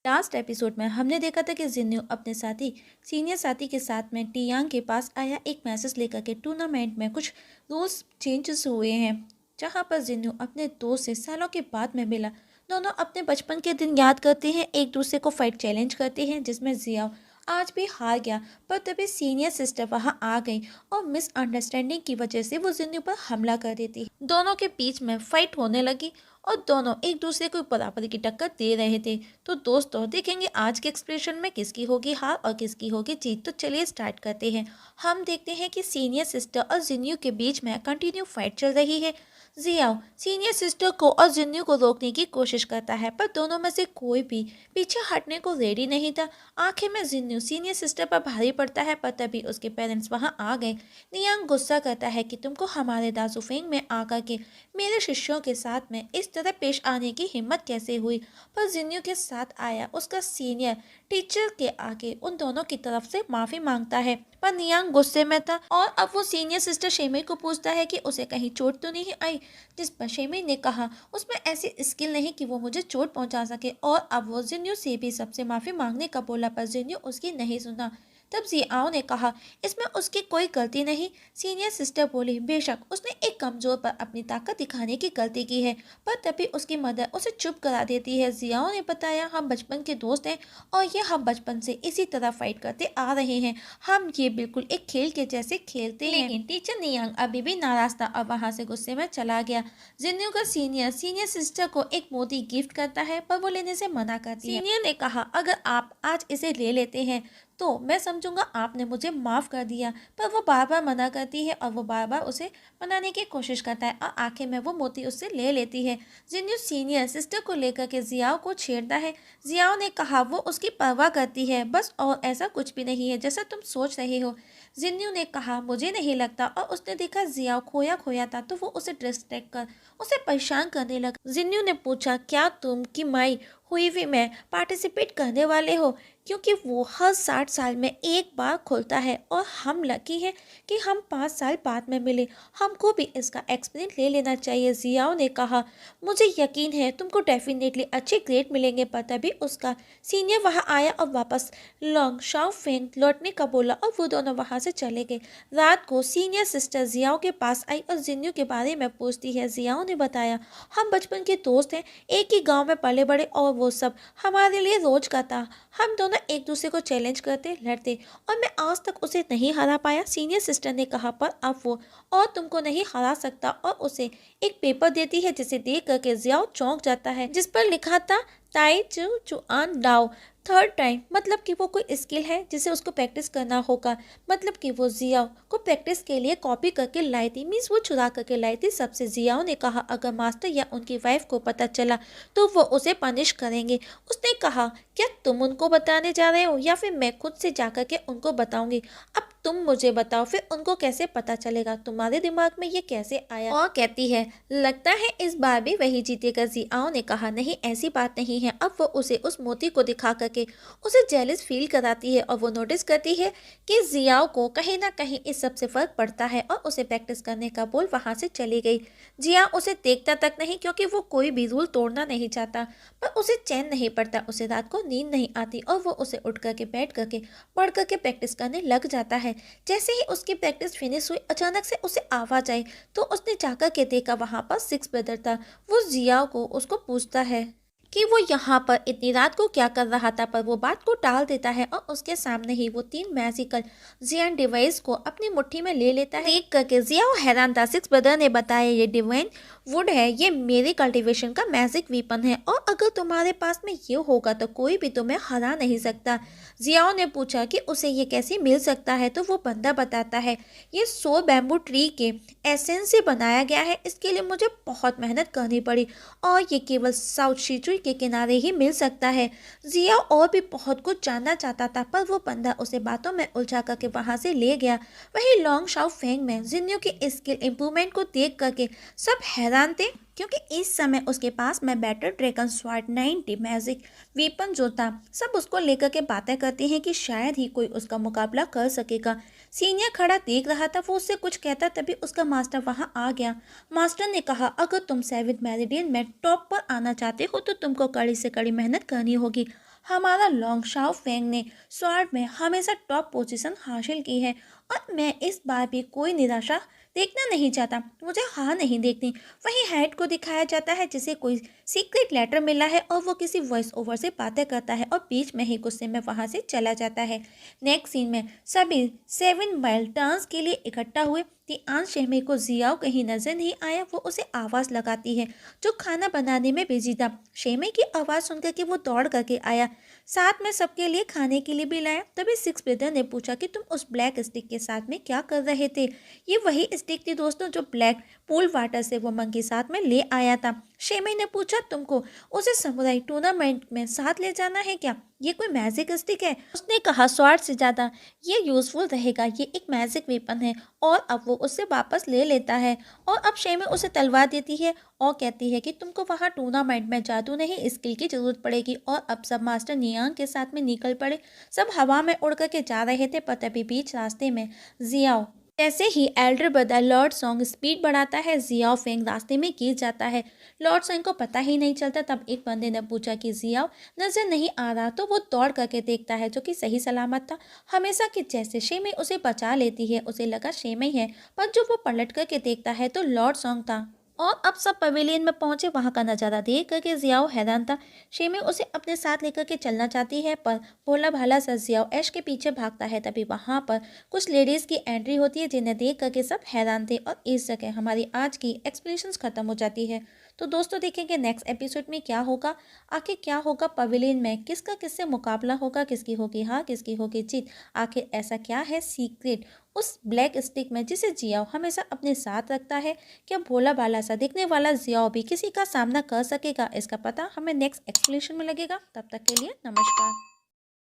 Last episode में हमने देखा था कि जिन्नू अपने साथी सीनियर साथी के साथ में टियांग के पास आया एक मैसेज लेकर के टूर्नामेंट में कुछ रूल्स चेंजेस हुए हैं, जहां पर जिन्नू अपने दोस्त से सालों के बाद में मिला। दोनों अपने बचपन के दिन याद करते हैं, एक दूसरे को फाइट चैलेंज करते हैं, जिसमें जियाओ आज भी हार गया। पर तभी सीनियर सिस्टर वहां आ गई और मिसअंडरस्टैंडिंग की वजह से वो जिन्नू पर हमला कर देती। दोनों के बीच में फाइट होने लगी और दोनों एक दूसरे को बराबरी की टक्कर दे रहे थे। तो दोस्तों, देखेंगे आज के एक्सप्रेशन में किसकी होगी हार और किसकी होगी जीत। तो चलिए स्टार्ट करते हैं। हम देखते हैं कि सीनियर सिस्टर और जिन्नू के बीच में कंटिन्यू फाइट चल रही है। जियाओ सीनियर सिस्टर को और जिन्नू को रोकने की कोशिश करता है, पर दोनों में से कोई भी पीछे हटने को रेडी नहीं था। आखिर में जिन्नू सीनियर सिस्टर पर भारी पड़ता है, पर तभी उसके पेरेंट्स वहां आ गए। नियांग गुस्सा करता है कि तुमको हमारे दासुफेंग में आकर के मेरे शिष्यों के साथ में इस तरह पेश आने की हिम्मत कैसे हुई। पर जिन्नू के साथ आया उसका सीनियर टीचर के आगे उन दोनों की तरफ से माफी मांगता है, पर नियांग गुस्से में था और अब वो सीनियर सिस्टर शेमी को पूछता है कि उसे कहीं चोट तो नहीं आई, जिस पर शेमी ने कहा उसमें ऐसी स्किल नहीं कि वो मुझे चोट पहुंचा सके। और अब वो जिन्नू से भी सबसे माफी मांगने का बोला, पर जिन्नू उसकी नहीं सुना। तब जियाओ ने कहा इसमें उसकी कोई गलती नहीं। सीनियर सिस्टर बोली बेशक उसने एक कमजोर पर अपनी ताकत दिखाने की गलती की है, पर तभी उसकी मदर उसे चुप करा देती है। जियाओ ने बताया हम बचपन के दोस्त हैं और ये हम बचपन से इसी तरह फाइट करते आ रहे हैं। हम ये बिल्कुल एक खेल के जैसे खेलते हैं। लेकिन टीचर नियांग अभी भी नाराज था और वहां से गुस्से में चला गया। जिन्नू का सीनियर सिस्टर को एक मोती गिफ्ट करता है, पर वो लेने से मना करती है। सीनियर ने कहा अगर आप आज इसे ले लेते हैं तो मैं समझूंगा आपने मुझे माफ़ कर दिया, पर वो बार बार मना करती है और वो बार बार उसे मनाने की कोशिश करता है और आखिर में वो मोती उससे ले लेती है। जिन्नू सीनियर सिस्टर को लेकर के जियाओ को छेड़ता है। जियाओ ने कहा वो उसकी परवाह करती है बस, और ऐसा कुछ भी नहीं है जैसा तुम सोच रहे हो। जिन्नू ने कहा मुझे नहीं लगता, और उसने देखा जियाओ खोया खोया था तो वो उसे डिस्ट्रैक्ट कर उसे परेशान करने लगा। जिन्नू ने पूछा क्या तुम की माई हुई भी मैं पार्टिसिपेट करने वाले हो, क्योंकि वो हर 60 साल में एक बार खुलता है और हम लकी हैं कि हम 5 साल बाद में मिले। हमको भी इसका एक्सपीरियंस ले लेना चाहिए। जियाओ ने कहा मुझे यकीन है तुमको डेफिनेटली अच्छे ग्रेड मिलेंगे, पर तभी उसका सीनियर वहाँ आया और वापस लॉन्ग शाओ फेंग लौटने का बोला और वो दोनों वहाँ से चले गए। रात को सीनियर सिस्टर जियाओ के पास आई और जिन्नू के बारे में पूछती है। जियाओ ने बताया हम बचपन के दोस्त हैं, एक ही गाँव में पले बड़े और वो सब हमारे लिए रोज का था। हम दोनों एक दूसरे को चैलेंज करते लड़ते और मैं आज तक उसे नहीं हरा पाया। सीनियर सिस्टर ने कहा पर अब वो और तुमको नहीं हरा सकता, और उसे एक पेपर देती है जिसे देख करके जियाओ चौंक जाता है, जिस पर लिखा था ताई चू चुआन डाओ थर्ड टाइम, मतलब कि वो कोई स्किल है जिसे उसको प्रैक्टिस करना होगा। मतलब कि वो जियाओ को प्रैक्टिस के लिए कॉपी करके लाई थी, मीन्स वो चुरा करके लाई थी सबसे। जियाओ ने कहा अगर मास्टर या उनकी वाइफ को पता चला तो वो उसे पनिश करेंगे। उसने कहा क्या तुम उनको बताने जा रहे हो या फिर मैं खुद से जाकर के उनको बताऊंगी। अब तुम मुझे बताओ फिर उनको कैसे पता चलेगा, तुम्हारे दिमाग में ये कैसे आया। और कहती है लगता है इस बार भी वही जीतेगा। जियाओ ने कहा नहीं ऐसी बात नहीं है। अब वो उसे उस मोती को दिखा करके उसे जेलस फील कराती है और वो नोटिस करती है कि जियाओ को कहीं ना कहीं इस सब से फर्क पड़ता है और उसे प्रैक्टिस करने का बोल वहां से चली गई। जिया उसे देखता तक नहीं, क्योंकि वो कोई भी रूल तोड़ना नहीं चाहता, पर उसे चैन नहीं पड़ता, उसे रात को नींद नहीं आती और वो उसे उठ करके बैठ करके पढ़ करके प्रैक्टिस करने लग जाता है। जैसे ही उसकी प्रैक्टिस फिनिश हुई अचानक से उसे आवाज आई, तो उसने जाकर के देखा वहां पर सिक्स ब्रदर था। वो जिया को उसको पूछता है कि वो यहाँ पर इतनी रात को क्या कर रहा था, पर वो बात को टाल देता है और उसके सामने ही वो 3 मैजिकल जियान डिवाइस को अपनी मुट्ठी में ले लेता है। देख करके जिया हैरान था। सिक्स ब्रदर ने बताया ये डिवाइन वुड है, ये मेरे कल्टीवेशन का मैजिक वीपन है और अगर तुम्हारे पास में ये होगा तो कोई भी तुम्हें हरा नहीं सकता। जियाओ ने पूछा कि उसे ये कैसे मिल सकता है, तो वो बंदा बताता है ये 100 बैम्बू ट्री के एसेंस से बनाया गया है, इसके लिए मुझे बहुत मेहनत करनी पड़ी और ये केवल साउथ शिचुई के किनारे ही मिल सकता है। जिया और भी बहुत कुछ जानना चाहता था, पर वो बंदा उसे बातों में उलझा करके वहां से ले गया। वही लॉन्ग शाओ फेंग में जिन्नू की स्किल इंप्रूवमेंट को देख करके सब हैरान थे, क्योंकि इस समय उसके पास में better dragon sword 90 magic weapon जो था, सब उसको लेकर के बातें करते हैं कि शायद ही कोई उसका मुकाबला कर सकेगा। सीनियर खड़ा देख रहा था, वो उससे कुछ कहता तभी उसका मास्टर वहां आ गया। मास्टर ने कहा अगर तुम सेवेंथ मेरिडियन में टॉप पर आना चाहते हो तो तुमको कड़ी से कड़ी मेहनत करनी होगी। हमारा लॉन्ग शाओ फेंग ने स्वॉर्ड में हमेशा टॉप पोजीशन हासिल की है और मैं इस बार भी कोई निराशा देखना नहीं चाहता, मुझे हार नहीं देखनी। वहीं हेड को दिखाया जाता है जिसे कोई सीक्रेट लेटर मिला है और वो किसी वॉइस ओवर से बातें करता है और बीच में ही गुस्से में वहां से चला जाता है। नेक्स्ट सीन में सभी 7 माइल डांस के लिए इकट्ठा हुए। तिआन शेमे को जियाओ कहीं नजर नहीं आया। वो उसे आवाज लगाती है जो खाना बनाने में बिजी था। शेमे की आवाज सुनकर के वो दौड़ करके आया, साथ में सबके लिए खाने के लिए भी लाया। तभी सिक्स ब्रदर ने पूछा कि तुम उस ब्लैक स्टिक के साथ में क्या कर रहे थे। ये वही स्टिक थी दोस्तों जो ब्लैक पूल वाटर से वो मंकी साथ में ले आया था। शेमे ने पूछा तुमको उसे समुराई टूर्नामेंट में साथ ले जाना है क्या? ये कोई मैजिक स्टिक है? उसने कहा स्वॉर्ड से ज़्यादा ये यूजफुल रहेगा, ये एक मैजिक वेपन है। और अब वो उससे वापस ले लेता है और अब शेमे उसे तलवार देती है और कहती है कि तुमको वहाँ टूर्नामेंट में जादू नहीं स्किल की जरूरत पड़ेगी। और अब सब मास्टर नियांग के साथ में निकल पड़े। सब हवा में उड़ करके जा रहे थे पर तभी बीच रास्ते में जियाओ जैसे ही elder brother lord Song speed बढ़ाता है, जियाओ फेंग रास्ते में गिर जाता है। लॉर्ड सॉन्ग को पता ही नहीं चलता। तब एक बंदे ने पूछा कि जियाओ नजर नहीं आ रहा, तो वो दौड़ करके देखता है जो कि सही सलामत था। हमेशा की जैसे शेमे उसे बचा लेती है। उसे लगा शेमे ही है पर जो वो पलट करके देखता है तो लॉर्ड सॉन्ग था। और अब सब पवेलियन में पहुंचे। वहां का नज़ारा देख करके जियाओ हैरान था। शेमे उसे अपने साथ लेकर के चलना चाहती है पर भोला भाला सा जियाओ ऐश के पीछे भागता है। तभी वहां पर कुछ लेडीज़ की एंट्री होती है जिन्हें देख करके सब हैरान थे। और इस जगह हमारी आज की एक्सप्लेनेशंस खत्म हो जाती है। तो दोस्तों देखेंगे नेक्स्ट एपिसोड में क्या होगा, आखिर क्या होगा पवेलियन में, किसका किससे मुकाबला होगा, किसकी होगी हार किसकी होगी जीत। आखिर ऐसा क्या है सीक्रेट उस ब्लैक स्टिक में जिसे जियाओ हमेशा अपने साथ रखता है। क्या भोला भाला सा दिखने वाला जियाओ भी किसी का सामना कर सकेगा? इसका पता हमें नेक्स्ट एक्सप्लेनेशन में लगेगा। तब तक के लिए नमस्कार।